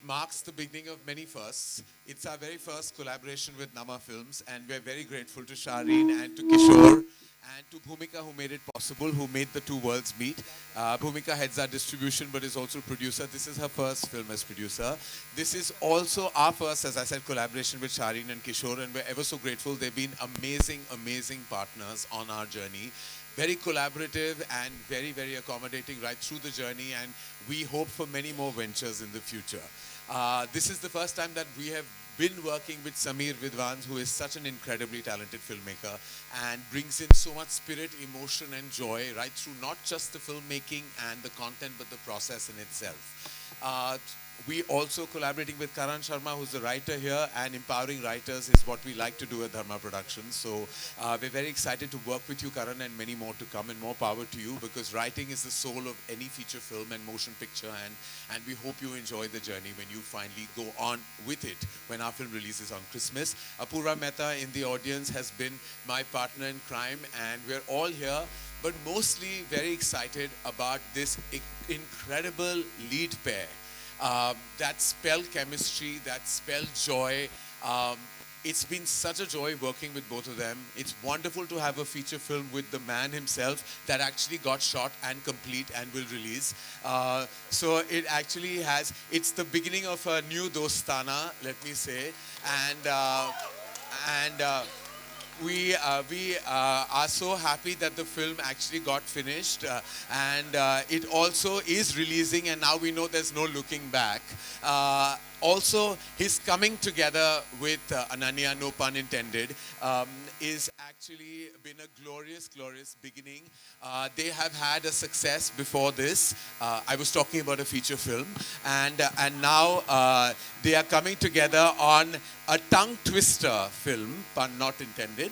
marks the beginning of many firsts. It's our very first collaboration with Nama Films, and we're very grateful to Shireen and to Kishore and to Bhumika, who made it possible, who made the two worlds meet. Bhumika heads our distribution but is also producer. This is her first film as producer. This is also our first, as I said, collaboration with Shireen and Kishore, and we're ever so grateful. They've been amazing, amazing partners on our journey. Very collaborative and very, very accommodating right through the journey, and we hope for many more ventures in the future. This is the first time that we have been working with Sameer Vidwans, who is such an incredibly talented filmmaker and brings in so much spirit, emotion and joy right through not just the filmmaking and the content but the process in itself. We also collaborating with Karan Sharma, who's the writer here, and empowering writers is what we like to do at Dharma Productions. So we're very excited to work with you, Karan, and many more to come, and more power to you, because writing is the soul of any feature film and motion picture, and we hope you enjoy the journey when you finally go on with it when our film releases on Christmas. Apurva Mehta in the audience has been my partner in crime, and we're all here, but mostly very excited about this incredible lead pair. That spell chemistry, that spell joy. It's been such a joy working with both of them. It's wonderful to have a feature film with the man himself that actually got shot and complete and will release. So it actually has, it's the beginning of a new Dostana, let me say. And we are so happy that the film actually got finished, and it also is releasing, and now we know there's no looking back. Also, his coming together with Ananya, no pun intended, is actually been a glorious, glorious beginning. They have had a success before this. I was talking about a feature film, and now they are coming together on a tongue twister film, pun not intended.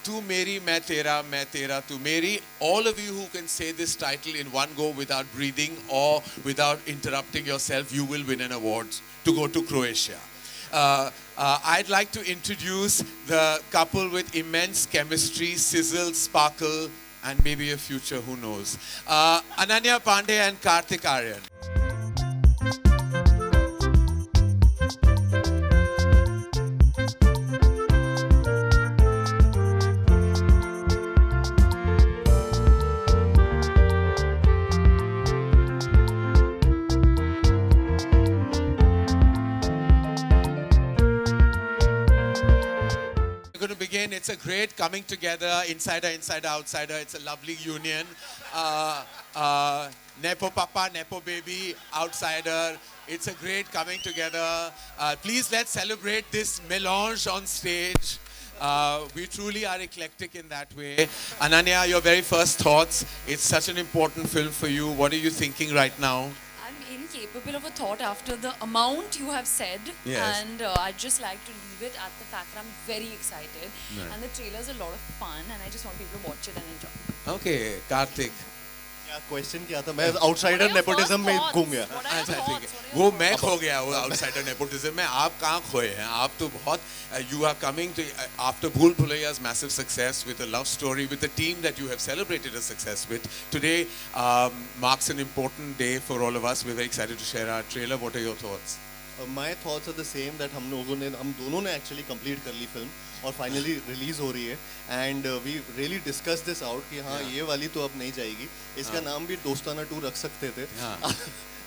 Tu Meri, Main Tera, Tu Meri. All of you who can say this title in one go without breathing or without interrupting yourself, you will win an award to go to Croatia. I'd like to introduce the couple with immense chemistry, sizzle, sparkle, and maybe a future, who knows. Ananya Pandey and Karthik Aryan. We're going to begin. It's a great coming together, insider, insider, outsider. It's a lovely union. Nepo Papa, Nepo Baby, outsider. It's a great coming together. Please let's celebrate this melange on stage. We truly are eclectic in that way. Ananya, your very first thoughts. It's such an important film for you. What are you thinking right now? I'm incapable of a thought after the amount you have said. Yes. And I'd just like to leave it at the fact that I'm very excited. Right. And the trailer's a lot of fun, and I just want people to watch it and enjoy. Okay, Karthik. क्या question क्या था मैं outsider nepotism में घूम गया अच्छा ठीक है वो मैं खो गया वो आउटसाइडर नेपोटिज्म में आप कहाँ खोए हैं आप तो बहुत you are coming to after Bhool Bhulaiya's massive success with a love story with a team that you have celebrated a success with. Today marks an important day for all of us. We're very excited to share our trailer. What are your thoughts? My thoughts are the same that हम दोनों ने actually complete कर ली film और finally release हो रही है and we really discussed this out कि हाँ ये वाली तो अब नहीं जाएगी इसका नाम भी दोस्ताना 2 रख सकते थे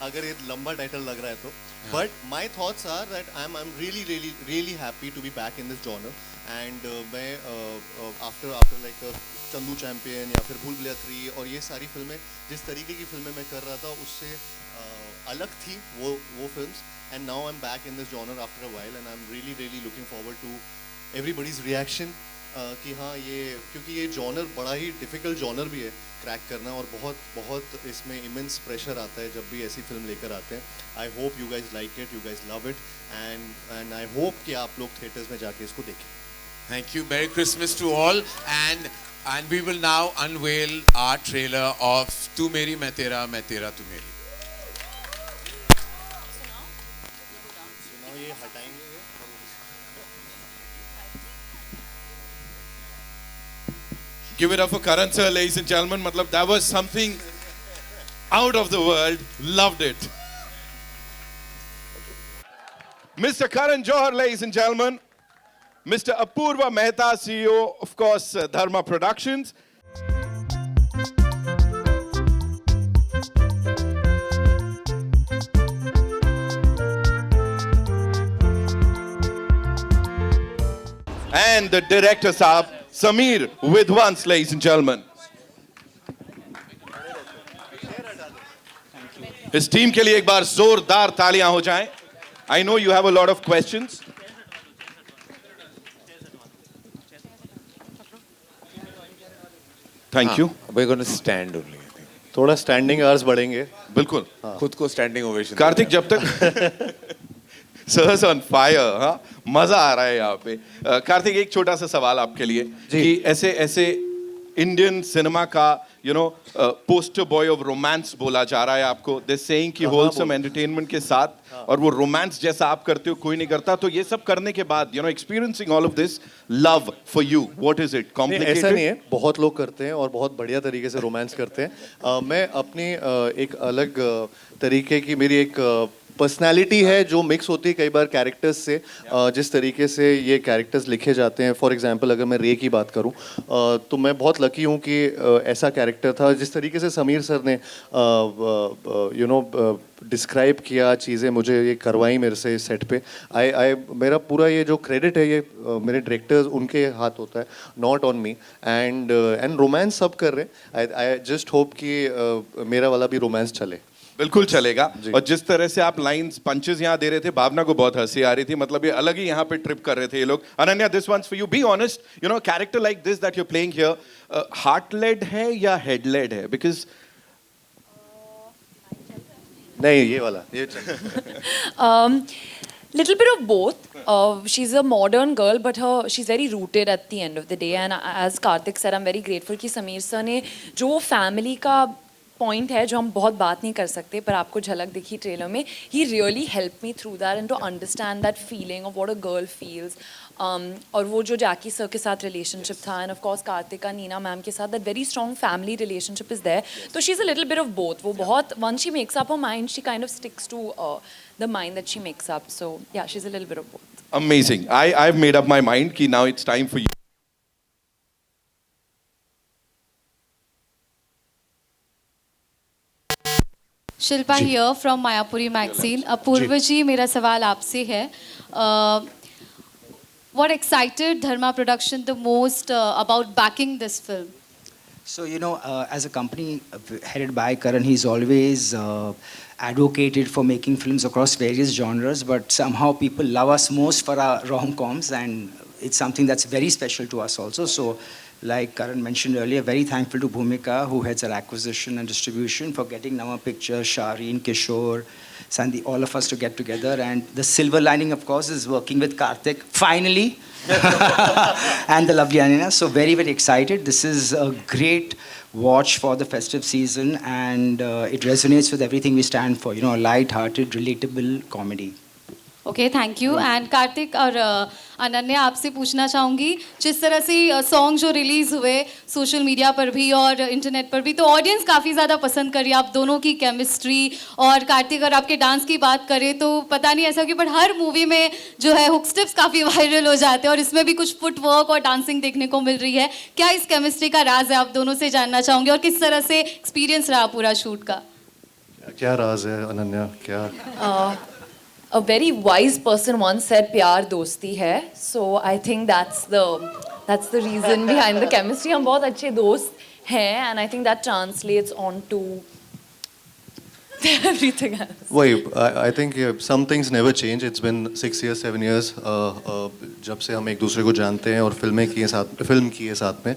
अगर ये लंबा टाइटल लग रहा है तो but my thoughts are that I'm really happy to be back in this genre and मैं after like चंदू चैंपियन या फिर भूल भुलैया 3 और ये सारी फिल्में जिस तरीके की फिल्में मैं कर रहा था उससे अलग थी वो films and now I'm back in this genre after a while and I'm really looking forward to everybody's reaction कि हाँ ये क्योंकि ये genre बड़ा ही difficult genre भी है क्रैक करना और बहुत इसमें immense pressure आता है जब भी ऐसी फिल्म लेकर आते हैं I hope you guys like it, you guys love it and I hope कि आप लोग थिएटर्स में जाके इसको देखें. Thank you. Merry Christmas to all, and we will now unveil our trailer of Tu Meri Main Tera Tu Meri. now ये हटाएंगे Give it up for Karan sir, ladies and gentlemen. Matlab, that was something out of the world. Loved it. Mr. Karan Johar, ladies and gentlemen. Mr. Apurva Mehta, CEO, of course, Dharma Productions. And the director Saab, Sameer Vidwans, ladies and gentlemen. इस team के लिए एक बार जोरदार तालियां हो जाएं. I know you have a lot of questions. Thank you. We're going to stand only, I think. थोड़ा standing hours बढ़ेंगे. बिल्कुल. खुद को standing ovation. कार्तिक जब तक Sir's on fire, हाँ मजा आ रहा है यहाँ पे. कार्तिक एक छोटा सा सवाल आपके लिए कि ऐसे ऐसे इंडियन सिनेमा का पोस्टर बॉय ऑफ रोमांस बोला जा रहा है आपको. दे सेइंग कि होलसम एंटरटेनमेंट के साथ और वो रोमांस जैसा आप करते हो कोई नहीं करता. तो ये सब करने के बाद experiencing all of this love for you, what is it? Complicated? ऐसा नहीं है, बहुत लोग करते हैं और बहुत बढ़िया तरीके से रोमांस करते हैं. मैं अपनी एक अलग तरीके की मेरी एक पर्सनालिटी है जो मिक्स होती है कई बार कैरेक्टर्स से. जिस तरीके से ये कैरेक्टर्स लिखे जाते हैं, फॉर एग्जांपल अगर मैं रे की बात करूं तो मैं बहुत लकी हूं कि ऐसा कैरेक्टर था. जिस तरीके से समीर सर ने डिस्क्राइब किया चीज़ें, मुझे ये करवाई मेरे से सेट पे. मेरा पूरा ये जो क्रेडिट है ये मेरे डायरेक्टर्स उनके हाथ होता है, not on me. And romance सब कर रहे हैं. आई जस्ट होप कि मेरा वाला भी रोमांस चले. बिल्कुल चलेगा. और जिस तरह से आप लाइंस पंचेस यहाँ दे रहे थे, भावना को बहुत हंसी आ रही थी. मतलब ये अलग ही यहाँ पे ट्रिप कर रहे थे ये लोग. Ananya, this ones for you. Be honest, character like this that you are playing here, heart led है या हेड लेड है? बिकॉज नहीं, ये वाला ये Little bit of both. She's a modern girl, but she's very rooted at the end of the day. And as Karthik said, I'm very grateful कि Sameer sir ने जो family का पॉइंट है जो हम बहुत बात नहीं कर सकते पर आपको झलक दिखी ट्रेलर में, he really help me through that and to understand that feeling of what a girl feels. और वो जो जैकी सर के साथ रिलेशनशिप था and of course Kartika Neena ma'am के साथ, that very strong family relationship is there. तो she is a little bit of both. वो बहुत, once she makes up her mind, she kind of sticks to the mind that she makes up. So yeah, she's a little bit of both. amazing. I've made up my mind कि now it's time for you. Shilpa here from Mayapuri magazine. Apoorva ji, मेरा सवाल आपसे है. What excited Dharma Production the most about backing this film? So, as a company headed by Karan, he's always advocated for making films across various genres, but somehow people love us most for our rom-coms, and it's something that's very special to us also. So, like Karan mentioned earlier, very thankful to Bhumika, who heads our acquisition and distribution, for getting Nama Pictures, Shireen, Kishore, Sandeep, all of us to get together. And the silver lining, of course, is working with Karthik, finally, and the lovely Anina. So very, very excited. This is a great watch for the festive season, and it resonates with everything we stand for, a light-hearted, relatable comedy. Okay, thank you. And Kartik और अनन्या, आपसे पूछना चाहूँगी, जिस तरह से song जो release हुए social media पर भी और इंटरनेट पर भी, तो ऑडियंस काफ़ी ज़्यादा पसंद करी आप दोनों की केमिस्ट्री. और कार्तिक, अगर आपके डांस की बात करें तो पता नहीं ऐसा क्यों, बट हर मूवी में जो है हुक स्टेप्स काफ़ी वायरल हो जाते हैं, और इसमें भी कुछ फुट वर्क और डांसिंग देखने को मिल रही है. क्या इस केमिस्ट्री का राज है, आप दोनों से जानना चाहूँगी, और किस तरह से एक्सपीरियंस रहा पूरा शूट का? क्या राज है अनन्या? क्या A very wise person once said प्यार दोस्ती है. So I think that's the reason behind the chemistry. हम बहुत अच्छे दोस्त हैं, and I think that translates on to everything else. वही, I think some things never change. It's been 6 years, 7 years जब से हम एक दूसरे को जानते हैं और फिल्म की है साथ में.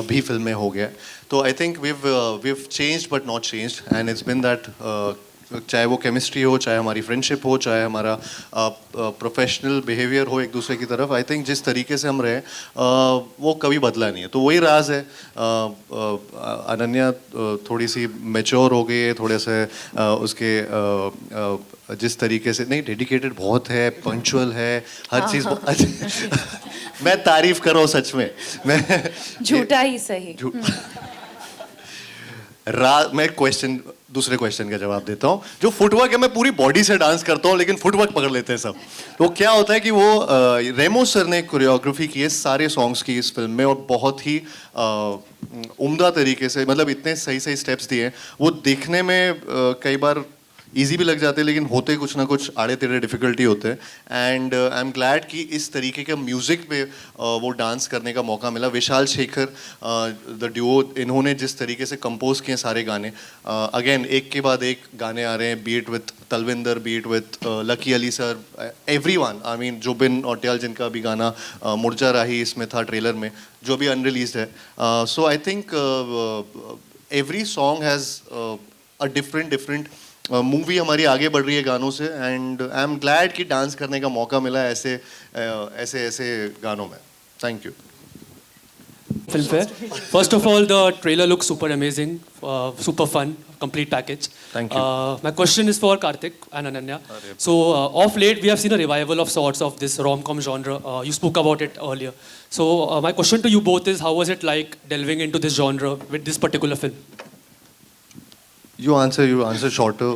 अभी फिल्में हो गया, तो I think we've changed but not changed, and it's been that चाहे वो केमिस्ट्री हो, चाहे हमारी फ्रेंडशिप हो, चाहे हमारा प्रोफेशनल बिहेवियर हो एक दूसरे की तरफ, आई थिंक जिस तरीके से हम रहे वो कभी बदला नहीं है. तो वही राज है. अनन्या थोड़ी सी मैच्योर हो गई है, थोड़े से उसके जिस तरीके से, नहीं, डेडिकेटेड बहुत है, पंक्चुअल है, हर चीज़. मैं तारीफ कर रहा हूँ सच में, मैं झूठा ही सही. मैं क्वेश्चन दूसरे क्वेश्चन का जवाब देता हूँ। जो फुटवर्क है, मैं पूरी बॉडी से डांस करता हूँ लेकिन फुटवर्क पकड़ लेते हैं सब। तो क्या होता है कि वो रेमो सर ने कोरियोग्राफी की है सारे सॉन्ग्स की इस फिल्म में, और बहुत ही उम्दा तरीके से, मतलब इतने सही सही स्टेप्स दिए हैं। वो देखने में कई बार इजी भी लग जाते हैं लेकिन होते कुछ ना कुछ आड़े टेढ़े डिफिकल्टी होते हैं। एंड आई एम ग्लैड कि इस तरीके के म्यूज़िक पे वो डांस करने का मौका मिला। विशाल शेखर द ड्यूओ, इन्होंने जिस तरीके से कंपोज किए सारे गाने, अगेन एक के बाद एक गाने आ रहे हैं, be it with Talwinder, be it with Lucky Ali sir, everyone, I mean Jubin Nautiyal जिनका भी गाना मुर्जा राही इसमें था ट्रेलर में, जो भी अनरिलीज्ड है। So I think every song has a different movie हमारी आगे बढ़ रही है गानों से, एंड आई एम ग्लैड कि डांस करने का मौका मिला है ऐसे गानों में। Thank you. Filmfare. First of all, the trailer looks super amazing, super fun, complete package. Thank you. My question is for Karthik and Ananya. So, of late, we have seen a revival of sorts of this rom-com genre. You spoke about it earlier. So, my question to you both is, how was it like delving into this genre with this particular film? You answer shorter.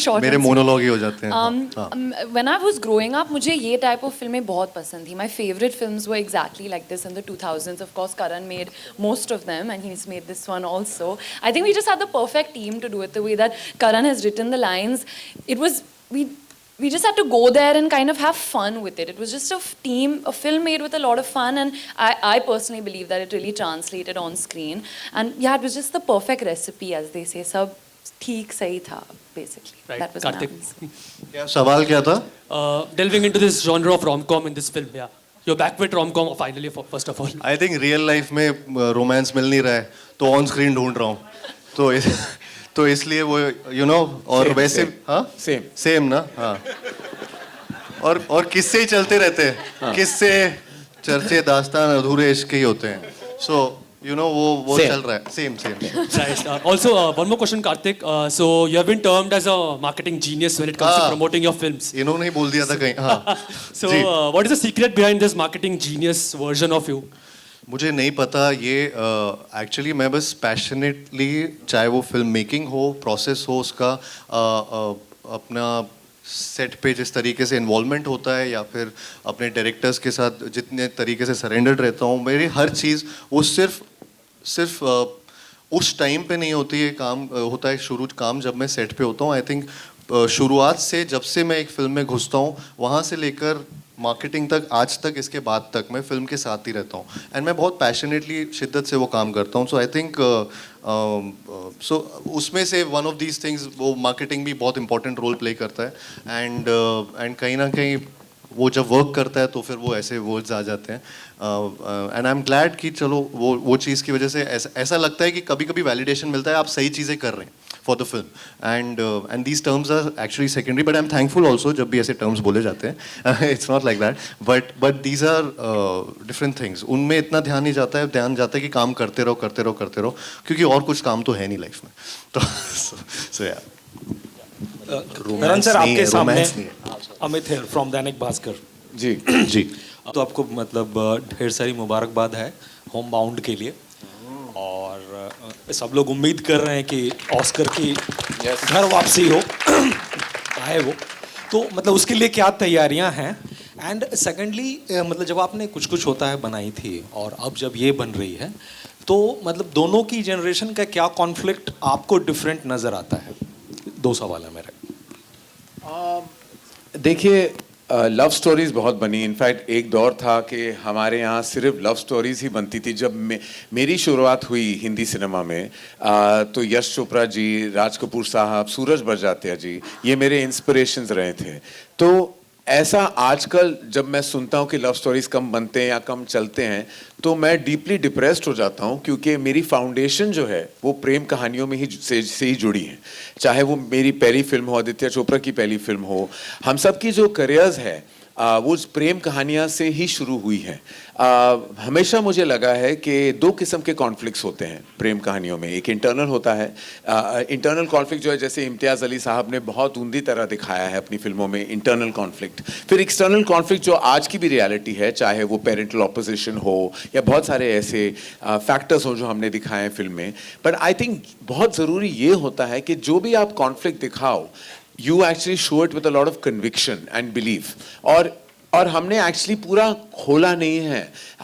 Short मेरे answer. Monologue ही हो जाते हैं। When I was growing up, मुझे ये type of फिल्में बहुत पसंद थी. My favorite films were exactly like this in the 2000s. Of course, Karan made most of them, and he's made this one also. I think we just had the perfect team to do it. The way that Karan has written the lines, it was we just had to go there and kind of have fun with it. It was just a film made with a lot of fun, and I personally believe that it really translated on screen. And yeah, it was just the perfect recipe, as they say. सब ठीक सही था, basically. Right, That was my Karthik. answer. क्या सवाल क्या था? Delving into this genre of rom-com in this film, yeah. You're back with rom-com finally, first of all. I think real life में romance मिल नहीं रहा है, तो ऑन स्क्रीन ढूंढ रहा हूँ, तो इसलिए वो और Same, वैसे same. हाँ Same. ना, हाँ। और किस्से ही चलते रहते हैं, किस्से चर्चे दास्तान अधूरे इश्क ही होते हैं। सो वो Same. चल रहा है, same Right. Also, one more question, Karthik. So, you have been termed as a marketing genius when it comes to promoting your films. इन्होंने ही बोल दिया था कहीं, हाँ। So, what is the secret behind this marketing genius version of you? मुझे नहीं पता ये, एक्चुअली मैं बस पैशनेटली, चाहे वो फिल्म मेकिंग हो, प्रोसेस हो उसका, अपना सेट पे जिस तरीके से इन्वॉल्वमेंट होता है, या फिर अपने डायरेक्टर्स के साथ जितने तरीके से सरेंडर्ड रहता हूँ, मेरी हर चीज़ वो सिर्फ उस टाइम पे नहीं होती है, काम होता है शुरू काम जब मैं सेट पे होता हूँ। आई थिंक शुरुआत से, जब से मैं एक फिल्म में घुसता हूँ, वहाँ से लेकर मार्केटिंग तक, आज तक, इसके बाद तक मैं फिल्म के साथ ही रहता हूँ, एंड मैं बहुत पैशनेटली, शिद्दत से वो काम करता हूँ। सो आई थिंक सो उसमें से वन ऑफ दीज थिंग्स, वो मार्केटिंग भी बहुत इंपॉर्टेंट रोल प्ले करता है, एंड कहीं ना कहीं वो जब वर्क करता है तो फिर वो ऐसे वर्ड्स आ जाते हैं, एंड आई एम ग्लैड कि चलो वो चीज़ की वजह से ऐसा लगता है कि कभी कभी वैलिडेशन मिलता है, आप सही चीज़ें कर रहे हैं for the film, and these terms are actually secondary, but I'm thankful also जब भी ऐसे terms बोले जाते हैं, it's not like that, but these are different things. उनमें इतना ध्यान नहीं जाता है, ध्यान जाता है कि काम करते रहो, क्योंकि और कुछ काम तो है नहीं लाइफ में, तो so yeah. करण सर, आपके सामने romance नहीं है। अमित है फ्रॉम दैनिक भास्कर जी जी। तो आपको मतलब ढेर सारी मुबारकबाद है होम बाउंड के लिए, और सब लोग उम्मीद कर रहे हैं कि ऑस्कर की घर वापसी हो आए वो, तो मतलब उसके लिए क्या तैयारियां हैं, एंड सेकेंडली मतलब जब आपने कुछ कुछ होता है बनाई थी और अब जब ये बन रही है, तो मतलब दोनों की जनरेशन का क्या कॉन्फ्लिक्ट आपको डिफरेंट नज़र आता है? 2 सवाल है मेरे। देखिए, लव स्टोरीज बहुत बनी। इनफैक्ट एक दौर था कि हमारे यहाँ सिर्फ लव स्टोरीज ही बनती थी। जब मेरी शुरुआत हुई हिंदी सिनेमा में, तो यश चोपड़ा जी, राज कपूर साहब, सूरज बड़जात्या जी, ये मेरे इंस्पिरेशंस रहे थे। तो ऐसा आजकल जब मैं सुनता हूँ कि लव स्टोरीज कम बनते हैं या कम चलते हैं, तो मैं डीपली डिप्रेस्ड हो जाता हूँ, क्योंकि मेरी फाउंडेशन जो है वो प्रेम कहानियों में ही से ही जुड़ी है। चाहे वो मेरी पहली फिल्म हो, आदित्य चोपड़ा की पहली फिल्म हो, हम सब की जो करियर्स है वो प्रेम कहानियाँ से ही शुरू हुई है। हमेशा मुझे लगा है कि दो किस्म के कॉन्फ्लिक्ट्स होते हैं प्रेम कहानियों में। एक इंटरनल होता है, इंटरनल कॉन्फ्लिक्ट जो है, जैसे इम्तियाज़ अली साहब ने बहुत उम्दी तरह दिखाया है अपनी फिल्मों में इंटरनल कॉन्फ्लिक्ट। फिर एक्सटर्नल कॉन्फ्लिक्ट जो आज की भी रियलिटी है, चाहे वो पेरेंटल ऑपोजिशन हो या बहुत सारे ऐसे फैक्टर्स हो जो हमने दिखाए हैं फिल्म में। बट आई थिंक बहुत ज़रूरी ये होता है कि जो भी आप कॉन्फ्लिक्ट दिखाओ, you actually show it with a lot of conviction and belief. और हमने एक्चुअली पूरा खोला नहीं है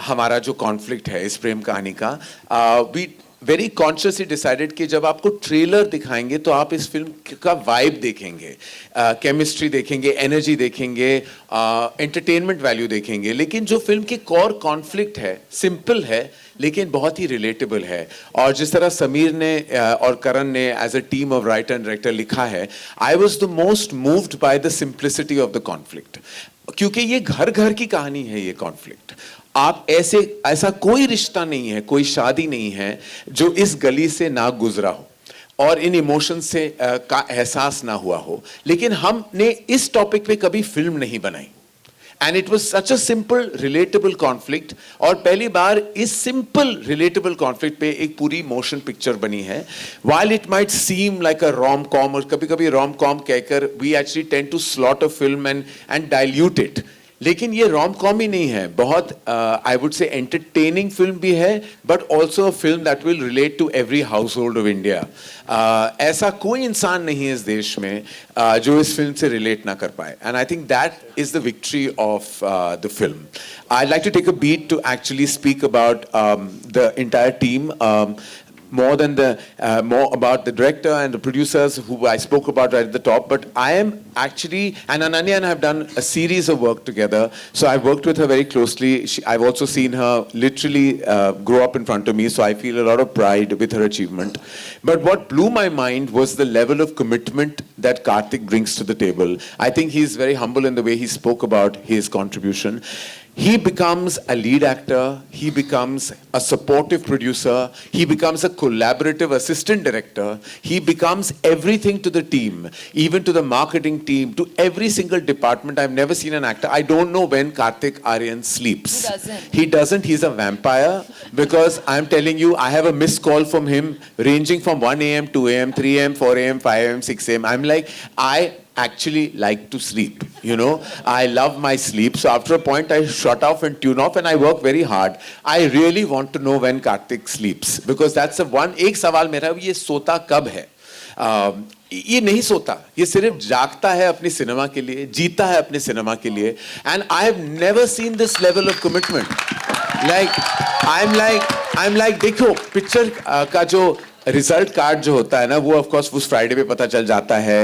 हमारा जो कॉन्फ्लिक्ट है इस प्रेम कहानी का। वी वेरी कॉन्शियसली डिसाइडेड कि जब आपको ट्रेलर दिखाएंगे तो आप इस फिल्म का वाइब देखेंगे, केमिस्ट्री देखेंगे, एनर्जी देखेंगे, एंटरटेनमेंट वैल्यू देखेंगे, लेकिन जो फिल्म के कोर कॉन्फ्लिक्ट है सिंपल है लेकिन बहुत ही रिलेटेबल है। और जिस तरह समीर ने और करण ने as a team of writer and director लिखा है, I was the most moved by the simplicity of the conflict, क्योंकि ये घर घर की कहानी है। ये कॉन्फ्लिक्ट आप ऐसा कोई रिश्ता नहीं है, कोई शादी नहीं है जो इस गली से ना गुजरा हो और इन इमोशन से का एहसास ना हुआ हो। लेकिन हमने इस टॉपिक पे कभी फिल्म नहीं बनाई, and it was such a simple relatable conflict. और पहली बार इस सिंपल रिलेटेबल कॉन्फ्लिक्ट पे एक पूरी मोशन पिक्चर बनी है। While it might seem like a rom com, और कभी कभी रोम कॉम कहकर we actually tend to slot a film and dilute it, लेकिन ये रोम कॉम ही नहीं है, बहुत I would say entertaining film भी है, but also a film that will relate to every household of India. ऐसा कोई इंसान नहीं है इस देश में जो इस फिल्म से रिलेट ना कर पाए, and I think that is the victory of the film. I like to take a beat to actually speak about the entire team, more about the director and the producers who I spoke about right at the top. But I am actually, and Ananya and I have done a series of work together, so I've worked with her very closely. I've also seen her literally grow up in front of me, so I feel a lot of pride with her achievement. But what blew my mind was the level of commitment that Karthik brings to the table. I think he's very humble in the way he spoke about his contribution. He becomes a lead actor, he becomes a supportive producer, he becomes a collaborative assistant director, he becomes everything to the team, even to the marketing team, to every single department. I've never seen an actor. I don't know when Karthik Aaryan sleeps. He doesn't. He's a vampire, because I'm telling you, I have a missed call from him ranging from 1 a.m., 2 a.m., 3 a.m., 4 a.m., 5 a.m., 6 a.m. I'm like, I actually like to sleep, you know. I love my sleep, so after a point I shut off and tune off, and I work very hard. I really want to know when Karthik sleeps, because that's the one. एक सवाल मेरा, ये सोता कब है? ये नहीं सोता, ये सिर्फ जागता है अपनी सिनेमा के लिए, जीता है अपने सिनेमा के लिए, and I have never seen this level of commitment. Like I'm like देखो पिक्चर का जो रिजल्ट कार्ड जो होता है ना, वो ऑफ कोर्स उस फ्राइडे पे पता चल जाता है,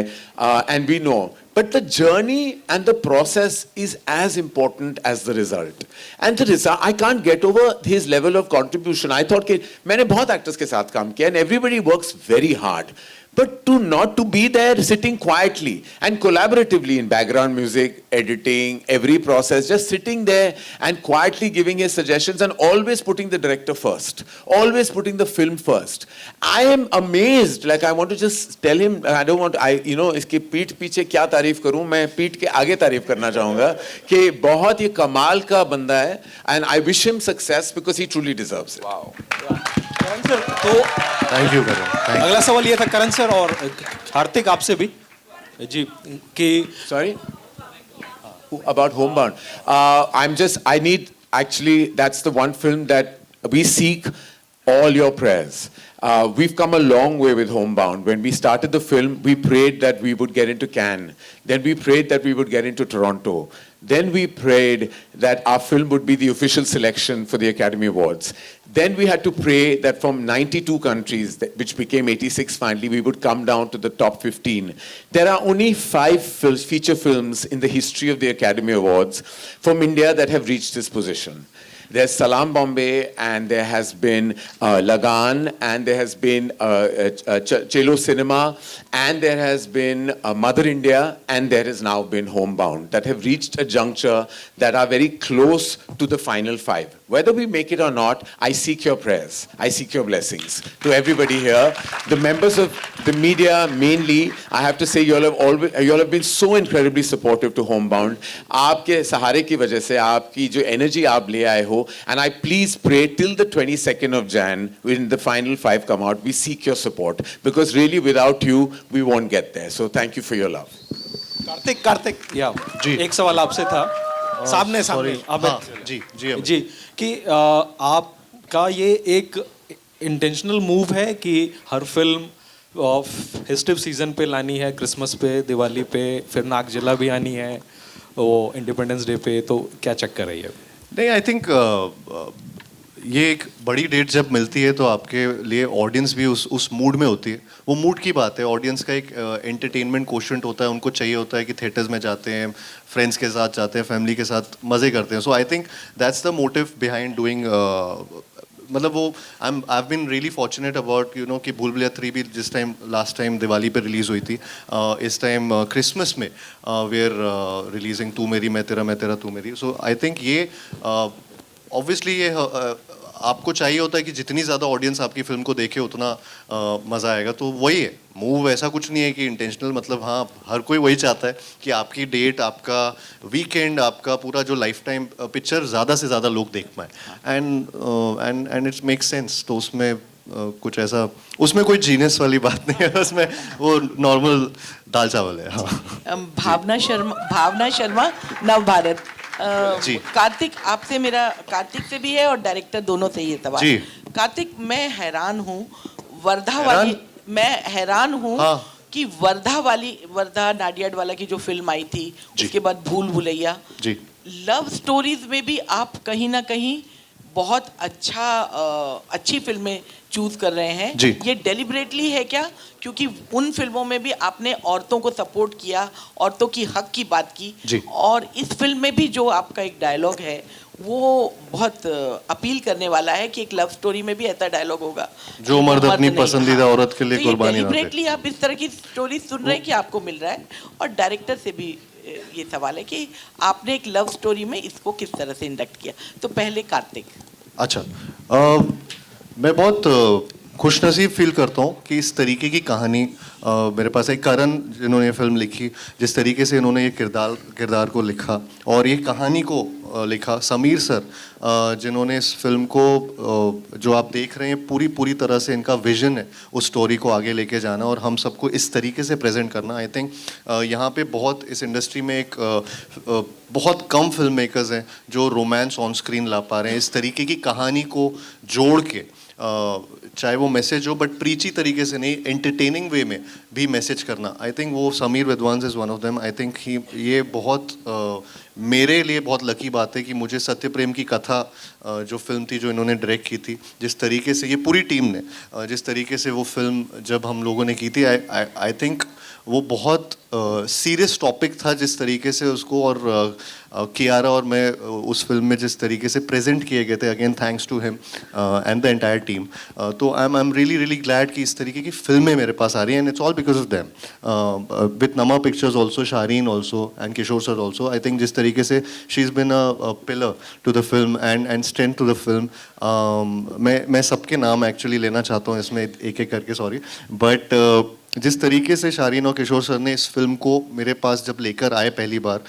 and we know, but the journey and the process is as important as the result. And the result, I can't get over his level of contribution. I thought कि मैंने बहुत actors के साथ काम किया, and everybody works very hard. But to be there sitting quietly and collaboratively in background music, editing, every process, just sitting there and quietly giving his suggestions and always putting the director first, always putting the film first. I am amazed. Like I want to just tell him, I don't want, इसकी पीठ पीछे क्या तारीफ करूं, मैं पीठ के आगे तारीफ करना चाहूंगा कि बहुत ही कमाल का बंदा है, and I wish him success because he truly deserves it. Wow. Karan sir, तो थैंक यू करण। अगला सवाल ये था करण सर और कार्तिक आपसे भी जी कि Sorry? About Homebound. I need, actually, that's the one film that we seek all your prayers. We've come a long way with Homebound. When we started the film, we prayed that we would get into Cannes. Then we prayed that we would get into Toronto. Then we prayed that our film would be the official selection for the Academy Awards. Then we had to pray that from 92 countries, which became 86 finally, we would come down to the top 15. There are only 5 feature films in the history of the Academy Awards from India that have reached this position. There's Salaam Bombay, and there has been Lagan, and there has been Chelo Cinema, and there has been Mother India, and there has now been Homebound, that have reached a juncture that are very close to the final 5. whether we make it or not, I seek your prayers. I seek your blessings. To everybody here, the members of the media mainly, I have to say you all have been so incredibly supportive to Homebound. आपके सहारे की वजह से, आपकी जो energy आप ले आए हो, and I please pray till the 22nd of Jan, when the final 5 come out, we seek your support, because really without you, we won't get there. So thank you for your love. Kartik या जी। एक सवाल आपसे था सामने अब जी जी अमित। जी कि आपका ये एक इंटेंशनल मूव है कि हर फिल्म फेस्टिव सीजन पे लानी है, क्रिसमस पे, दिवाली पे, फिर नागजिला भी आनी है, वो इंडिपेंडेंस डे पे, तो क्या चक्कर है ये? नहीं, आई थिंक ये एक बड़ी डेट जब मिलती है तो आपके लिए ऑडियंस भी उस मूड में होती है। वो मूड की बात है, ऑडियंस का एक एंटरटेनमेंट कोशेंट होता है, उनको चाहिए होता है कि थिएटर्स में जाते हैं, फ्रेंड्स के साथ जाते हैं, फैमिली के साथ मज़े करते हैं। So I think that's the motive behind doing, मतलब वो I have been really fortunate about you know कि भूल भुलैया 3 भी जिस टाइम लास्ट टाइम दिवाली पे रिलीज़ हुई थी, इस टाइम क्रिसमस में वी आर रिलीजिंग तू मेरी मैं तेरा तू मेरी। सो आई थिंक ये ऑब्वियसली ये आपको चाहिए होता है कि जितनी ज़्यादा ऑडियंस आपकी फिल्म को देखे उतना मज़ा आएगा। तो वही है मूव, ऐसा कुछ नहीं है कि इंटेंशनल, मतलब हाँ हर कोई वही चाहता है कि आपकी डेट, आपका वीकेंड, आपका पूरा जो लाइफ टाइम पिक्चर ज़्यादा से ज़्यादा लोग देख पाए। And it's make sense. तो उसमें कुछ ऐसा, उसमें कोई जीनियस वाली बात नहीं है, उसमें वो नॉर्मल दाल चावल है। हाँ। भावना शर्मा नव भारत। जी। कार्तिक, आपसे मेरा, कार्तिक से भी है और डायरेक्टर दोनों से ही है सवाल। जी। कार्तिक, मैं हैरान हूँ मैं हैरान हूँ कि वर्धा नाडियाड वाला की जो फिल्म आई थी, उसके बाद भूल भुलैया, जी, लव स्टोरीज में भी आप कहीं ना कहीं बहुत अच्छी फिल्में चूज कर रहे हैं। जी। ये डेलिबरेटली है क्या? क्योंकि उन फिल्मों में भी आपने औरतों को सपोर्ट किया, औरतों की हक की बात की, जी। और इस फिल्म में भी जो आपका एक डायलॉग है वो बहुत अपील करने वाला है कि एक लव स्टोरी में भी ऐसा डायलॉग होगा, जो मर्द अपनी नहीं। पसंदीदा औरत के लिए तो कुर्बानी ना दे। डेलिबरेटली आप इस तरह की स्टोरी सुन रहे हैं कि आपको मिल रहा है? और डायरेक्टर से भी ये सवाल है कि आपने एक लव स्टोरी में इसको किस तरह से इंडक्ट किया। तो पहले कार्तिक। अच्छा, मैं बहुत खुशनसीब फील करता हूँ कि इस तरीके की कहानी मेरे पास है। करण जिन्होंने ये फिल्म लिखी, जिस तरीके से इन्होंने ये किरदार को लिखा और ये कहानी को लिखा, समीर सर जिन्होंने इस फिल्म को जो आप देख रहे हैं पूरी तरह से इनका विजन है उस स्टोरी को आगे लेके जाना और हम सबको इस तरीके से प्रेजेंट करना। आई थिंक यहाँ पे बहुत इस इंडस्ट्री में एक बहुत कम फिल्म मेकर्स हैं जो रोमांस ऑन स्क्रीन ला पा रहे हैं, इस तरीके की कहानी को जोड़ के, चाहे वो मैसेज हो बट प्रीची तरीके से नहीं, एंटरटेनिंग वे में भी मैसेज करना। आई थिंक वो Sameer Vidwans is one of them. I think ये बहुत मेरे लिए बहुत लकी बात है कि मुझे सत्य प्रेम की कथा जो फिल्म थी जो इन्होंने डायरेक्ट की थी, जिस तरीके से ये पूरी टीम ने जिस तरीके से वो फिल्म जब हम लोगों ने की थी, आई थिंक वो बहुत सीरियस टॉपिक था जिस तरीके से उसको, और कियारा और मैं उस फिल्म में जिस तरीके से प्रेजेंट किए गए थे, again thanks to him and the entire team. तो आई एम रियली ग्लैड कि इस तरीके की फिल्में मेरे पास आ रही हैं, and it's all because of them, with Namah pictures also, Shareen also and Kishore sir also. I think जिस तरीके से she is been a pillar to the film and strength to the film. मैं सबके नाम एक्चुअली लेना चाहता हूँ इसमें एक एक करके, सॉरी, बट जिस तरीके से शारीन और किशोर सर ने इस फिल्म को मेरे पास जब लेकर आए पहली बार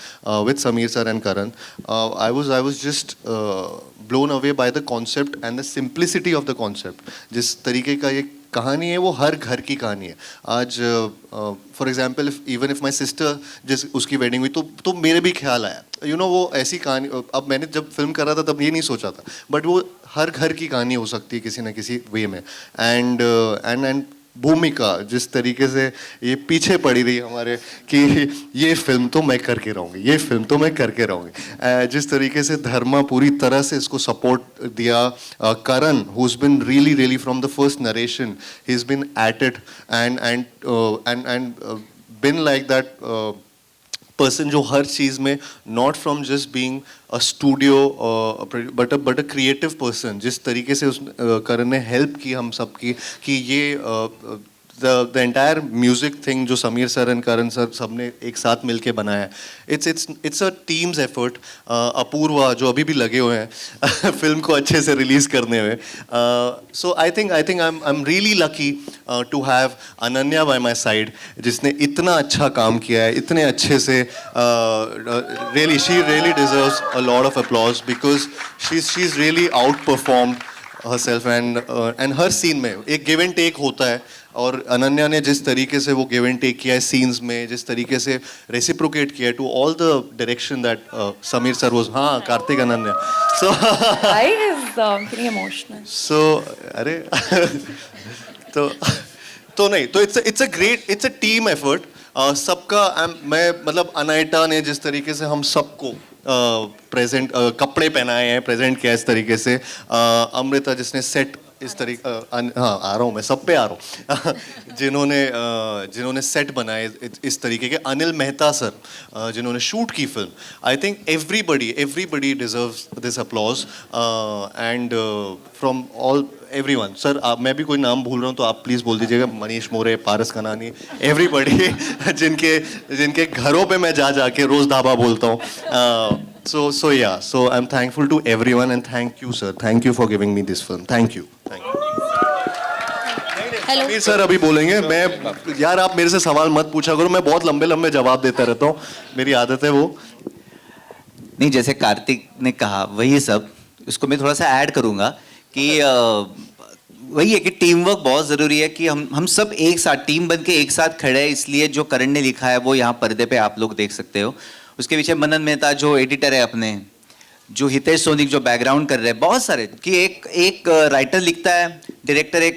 with Sameer sir and Karan, I was just blown away by the concept and the simplicity of the concept. जिस तरीके का ये कहानी है वो हर घर की कहानी है। आज for example even if my sister जिस उसकी वेडिंग हुई तो मेरे भी ख्याल आया, यू नो, वो ऐसी कहानी। अब मैंने जब फिल्म कर रहा था तब ये नहीं सोचा था, बट वो हर घर की कहानी हो सकती है किसी ना किसी वे में। एंड भूमिका जिस तरीके से ये पीछे पड़ी रही हमारे कि ये फिल्म तो मैं करके रहूँगी, ये फिल्म तो मैं करके रहूँगी, जिस तरीके से धर्मा पूरी तरह से इसको सपोर्ट दिया, Karan who is been really from the first narration, he is been at it and been like that person जो हर चीज़ में, not from just being a studio but a creative person. जिस तरीके से उस करण ने हेल्प की हम सब की कि ये the entire music thing जो Sameer sir and Karan sir सबने एक साथ मिलके बनाया है, it's a team's effort. Apoorva जो अभी भी लगे हुए हैं फिल्म को अच्छे से रिलीज करने में. So I think I'm really lucky to have Ananya by my side जिसने इतना अच्छा काम किया है, इतने अच्छे से really she really deserves a lot of applause because she's really outperformed herself and her scene में एक give and take होता है और अनन्या ने जिस तरीके से वो give and take किया है scenes में, जिस तरीके से reciprocate किया है to all the direction that Sameer sir was, हाँ Kartik Ananya, so I is getting emotional. so अरे तो नहीं तो it's a team effort. सबका मैं मतलब अनाइटा ने जिस तरीके से हम सबको प्रेजेंट कपड़े पहनाए हैं, प्रेजेंट किया इस तरीके से, अमृता जिसने सेट इस तरीके, हाँ आ रहा हूँ मैं सब पे आ रहा हूँ जिन्होंने सेट बनाए इस तरीके के, अनिल मेहता सर जिन्होंने शूट की film. I think everybody deserves this applause and from all everyone. Sir मैं भी कोई नाम भूल रहा हूँ तो आप प्लीज़ बोल दीजिएगा, मनीष मोरे, पारस कनानी, एवरीबडी जिनके घरों पे मैं जाके रोज़ धाबा बोलता हूँ. So yeah, so I'm thankful to everyone and thank you sir, thank you for giving me this film, thank you. Sameer sir अभी बोलेंगे. मैं यार आप मेरे से सवाल मत पूछा करो, मैं बहुत लंबे जवाब देता रहता हूँ, मेरी आदत है वो. नहीं, जैसे कार्तिक ने कहा वही सब, उसको मैं थोड़ा सा ऐड करूँगा कि वही है कि टीम वर्क बहुत ज़रूरी है कि हम सब एक साथ टीम बन के एक साथ खड़े हैं. इसलिए जो करण ने लिखा है वो यहाँ पर्दे पे आप लोग देख सकते हो. उसके पीछे मनन मेहता जो एडिटर है अपने, जो हितेश सोनिक जो बैकग्राउंड कर रहे हैं, बहुत सारे कि एक राइटर लिखता है, डायरेक्टर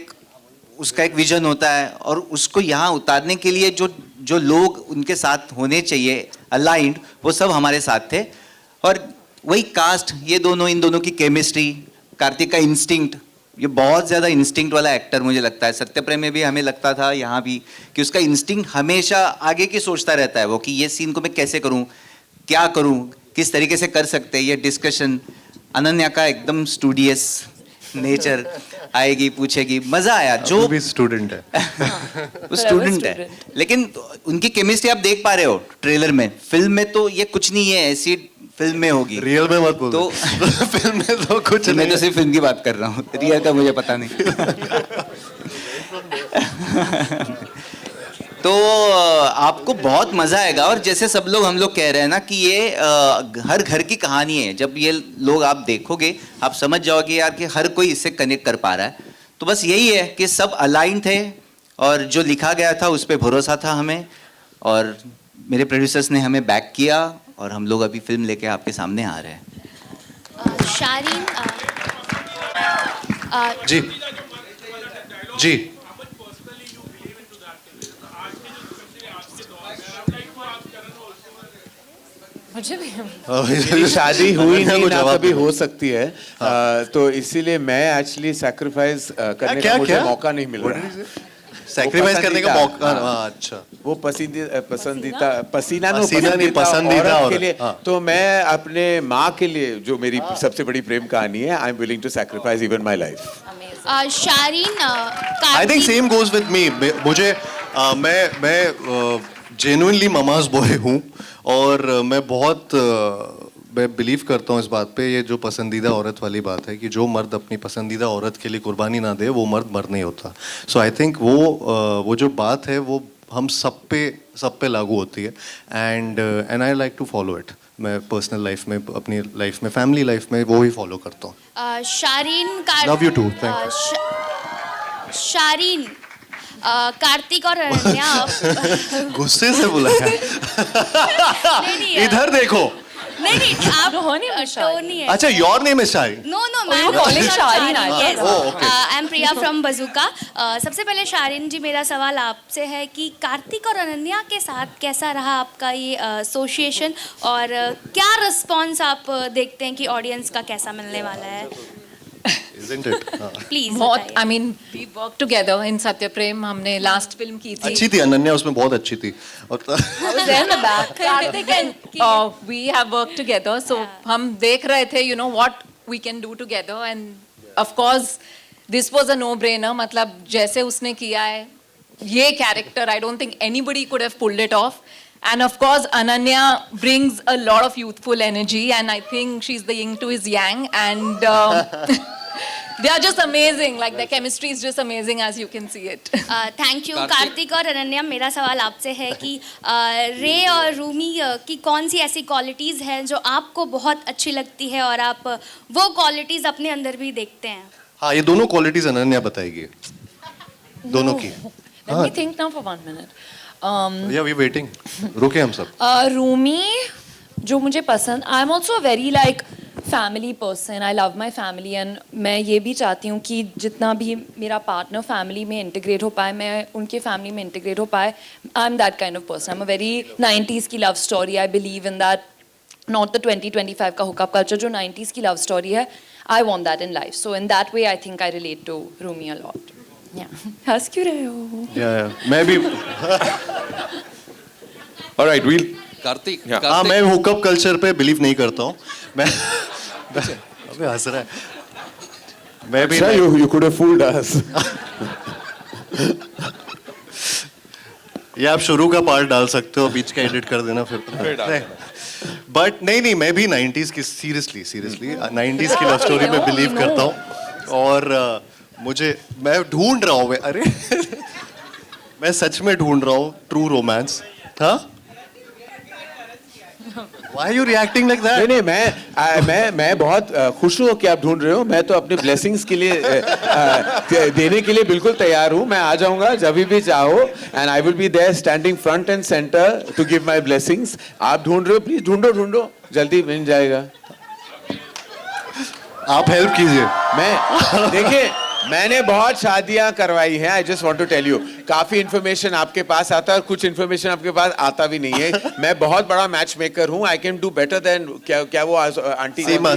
उसका एक विजन होता है और उसको यहाँ उतारने के लिए जो लोग उनके साथ होने चाहिए अलाइंड, वो सब हमारे साथ थे. और वही कास्ट, ये इन दोनों की केमिस्ट्री, कार्तिक का इंस्टिंक्ट, ये बहुत ज़्यादा इंस्टिंक्ट वाला एक्टर मुझे लगता है. सत्यप्रेम में भी हमें लगता था यहाँ भी कि उसका इंस्टिंक्ट हमेशा आगे की सोचता रहता है वो, कि ये सीन को मैं कैसे करूँ, क्या करूँ, किस तरीके से कर सकते हैं. ये डिस्कशन अनन्या का एकदम स्टूडियस नेचर, आएगी पूछेगी, मजा आया. जो भी स्टूडेंट है वो स्टूडेंट है, लेकिन उनकी केमिस्ट्री आप देख पा रहे हो ट्रेलर में. फिल्म में तो ये कुछ नहीं है, ऐसी फिल्म में होगी. रियल में मत बोलो तो फिल्म में तो कुछ मैं तो सिर्फ फिल्म की बात कर रहा हूँ, रियल का मुझे पता नहीं. तो आपको बहुत मज़ा आएगा. और जैसे सब लोग हम लोग कह रहे हैं ना कि ये हर घर की कहानी है. जब ये लोग आप देखोगे आप समझ जाओगे यार कि हर कोई इससे कनेक्ट कर पा रहा है. तो बस यही है कि सब अलाइन थे और जो लिखा गया था उस पर भरोसा था हमें, और मेरे प्रोड्यूसर्स ने हमें बैक किया और हम लोग अभी फिल्म लेके आपके सामने आ रहे हैं. शारीन जी मुझे भी शादी हुई नहीं ना, जवाब कभी हो सकती है. तो इसीलिए मैं एक्चुअली सैक्रिफाइस करने का मुझे मौका नहीं मिल रहा है. सैक्रिफाइस करने का मौका. अच्छा, वो पसंदीदा पसंदीदा औरत के लिए. तो मैं अपने माँ के लिए, जो मेरी सबसे बड़ी प्रेम कहानी है, I am willing to sacrifice even my life. Shareen I think same goes with me. मुझे मैं जेन्युइनली ममाज बॉय हूँ और मैं बिलीव करता हूँ इस बात पे. ये जो पसंदीदा औरत वाली बात है कि जो मर्द अपनी पसंदीदा औरत के लिए कुर्बानी ना दे वो मर्द मर्द नहीं होता. सो आई थिंक वो जो बात है वो हम सब पे लागू होती है. And I like to follow it. मैं पर्सनल लाइफ में, अपनी लाइफ में, फैमिली लाइफ में वो ही फॉलो करता हूँ. शारीन लव यू टू. शारीन कार्तिक और अनन्या गुस्से से बुलाया. इधर देखो. नहीं आप टोनी है. अच्छा, your name is Shareen. No Shareen. I am Priya from बजूका. सबसे पहले शारीन जी, मेरा सवाल आपसे है कि कार्तिक और अनन्या के साथ कैसा रहा आपका ये एसोसिएशन, और क्या रिस्पॉन्स आप देखते हैं कि ऑडियंस का कैसा मिलने वाला है? Isn't it? प्लीज. बहुत, I mean, we work together in Satyaprem. हमने लास्ट फिल्म की थी. अच्छी थी अनन्या, उसमें बहुत अच्छी थी. और I was there in the back. Karthik and we have worked together. So हम देख रहे थे, you know what we can do together, and of course this was a no-brainer. मतलब जैसे उसने किया है ये character, I don't think anybody could have pulled it off. And of course, Ananya brings a lot of youthful energy, and I think she's the yin to his yang, and they are just amazing. Like their chemistry is just amazing, as you can see it. Thank you Kartik और अनन्या, मेरा सवाल आपसे है कि रे और रूमी की कौन सी ऐसी क्वालिटीज़ हैं जो आपको बहुत अच्छी लगती है और आप वो क्वालिटीज़ अपने अंदर भी देखते हैं? हाँ, ये दोनों क्वालिटीज अनन्या बताएगी, दोनों की। Let me think now for 1 minute. या वी वेटिंग, रुके हम सब। रूमी जो मुझे पसंद, I am also very like family person, I love my family, and मैं ये भी चाहती हूँ कि जितना भी मेरा पार्टनर फैमिली में इंटीग्रेट हो पाए, मैं उनके फैमिली में इंटीग्रेट हो पाए। I am that kind of person, I am a very 90s की love story, I believe in that, not the 2025 का हुकअप कल्चर, जो 90s की लव स्टोरी है, I want that in life. So in that way I think I relate to Rumi a lot. हंस क्यों रहे हो? मैं भी। ऑलराइट, वील कार्तिक, हाँ, मैं हुकअप कल्चर पे बिलीव नहीं करता हूँ। मैं अबे हंस रहा है। मैं भी you could have fooled us. ये आप शुरू का पार्ट डाल सकते हो, बीच का एडिट कर देना फिर। बट नहीं, मैं भी 90s की सीरियसली 90s की लव स्टोरी में बिलीव करता हूँ, और मैं ढूंढ रहा हूँ, अरे मैं सच में ढूंढ रहा हूँ ट्रू रोमांस। हाँ, Why are you reacting like that? नहीं, मैं बहुत खुश हूँ कि आप ढूंढ रहे हो। मैं तो अपने ब्लेसिंग्स के लिए देने के लिए बिल्कुल तैयार हूँ। मैं आ जाऊँगा जब भी चाहो, and I will be there standing front and centre to give my blessings. आप ढूंढ रहे हो, प्लीज ढूंढो, जल्दी मिल जाएगा। आप हेल्प कीजिए। देखिए, मैंने बहुत शादियां करवाई हैं। I just want to tell you, काफी इंफॉर्मेशन आपके पास आता है और कुछ इंफॉर्मेशन आपके पास आता भी नहीं है। मैं बहुत बड़ा मैच मेकर हूँ। I can do better than क्या वो aunty Seema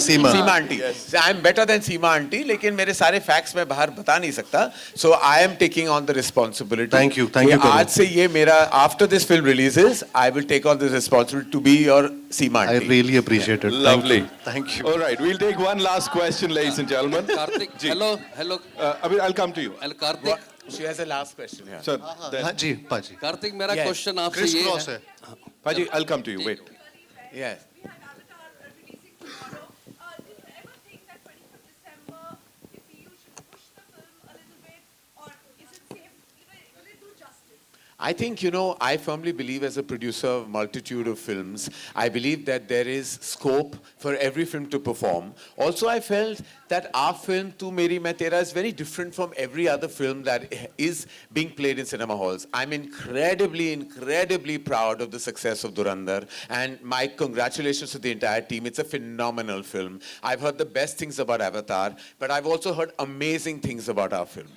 aunty, I am better than Seema aunty, लेकिन मेरे सारे फैक्ट्स मैं बाहर बता नहीं सकता। So I am taking on the responsibility. Thank you. आज से ये मेरा, after this film releases, I will take on this responsibility to be your Seema aunty. I really appreciate it. Lovely. Thank you. All right, we'll take one last question, ladies and gentlemen. Kartik, hello. Abhi, I'll come to you. Kartik, She has a last question here. Sir, हाँ जी, पाजी। कार्तिक, मेरा question आपसे ये है। Paji, I'll come to you. Wait. Yes. I think, I firmly believe as a producer of multitude of films, I believe that there is scope for every film to perform. Also, I felt that our film, Tu Meri Main Tera, is very different from every other film that is being played in cinema halls. I'm incredibly proud of the success of Dhurandhar, and my congratulations to the entire team. It's a phenomenal film. I've heard the best things about Avatar, but I've also heard amazing things about our film.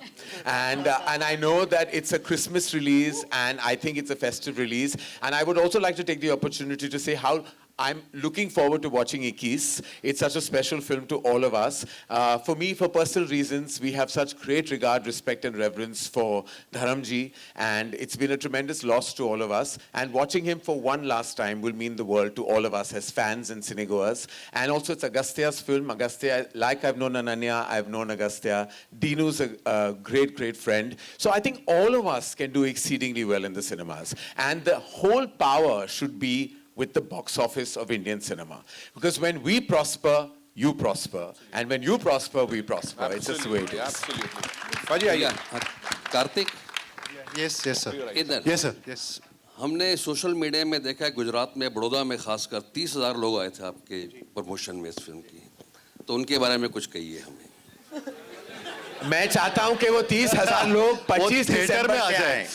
And I know that it's a Christmas release, and I think it's a festive release. And I would also like to take the opportunity to say how I'm looking forward to watching Ikkis. It's such a special film to all of us. For me, for personal reasons, we have such great regard, respect, and reverence for Dharamji, and it's been a tremendous loss to all of us. And watching him for one last time will mean the world to all of us as fans and cinegoers. And also, it's Agastya's film. Agastya, like I've known Ananya, I've known Agastya. Dinu's a great friend. So I think all of us can do exceedingly well in the cinemas. And the whole power should be with the box office of Indian cinema. Because when we prosper, you prosper. And when you prosper, we prosper. Absolutely, It's just the way it is. Absolutely. Paji, आइए। Kartik, Yes, sir. इधर। Yes, sir. Yes. हमने social media में देखा है, गुजरात में, बड़ौदा में खासकर 30,000 लोग आए थे आपके प्रमोशन में इस फिल्म की, तो उनके बारे में कुछ कहिए हमें। मैं चाहता हूं कि वो 30,000 लोग 25 थिएटर में आ जाएं।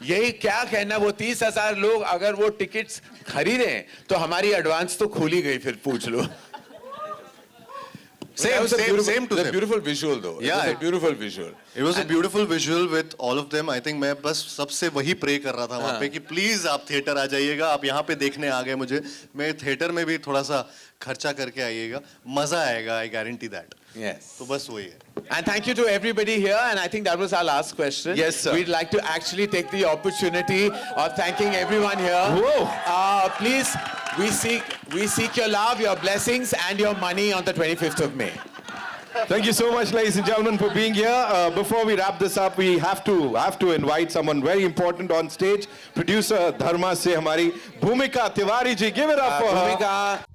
यही क्या कहना, वो 30,000 लोग अगर वो टिकट्स खरीदें तो हमारी एडवांस तो खुली गई, फिर पूछ लो। Same to them. Beautiful visual though. Yeah, it was a beautiful visual. It was a beautiful visual with all of them. I think मैं बस सबसे वही प्रे कर रहा था वहाँ पे कि प्लीज आप थिएटर आ जाइएगा, आप यहाँ पे देखने आ गए मुझे, मैं थिएटर में भी थोड़ा सा खर्चा करके आइएगा, मजा आएगा, I guarantee that. Yes. तो बस वही है. And thank you to everybody here, and I think that was our last question. Yes, sir. We'd like to actually take the opportunity of thanking everyone here. Whoa. Please, we seek your love, your blessings, and your money on the 25th of May. Thank you so much, ladies and gentlemen, for being here. Before we wrap this up, we have to invite someone very important on stage. Producer Dharma से हमारी भूमिका Tiwari ji. Give it up for her. Bhumika.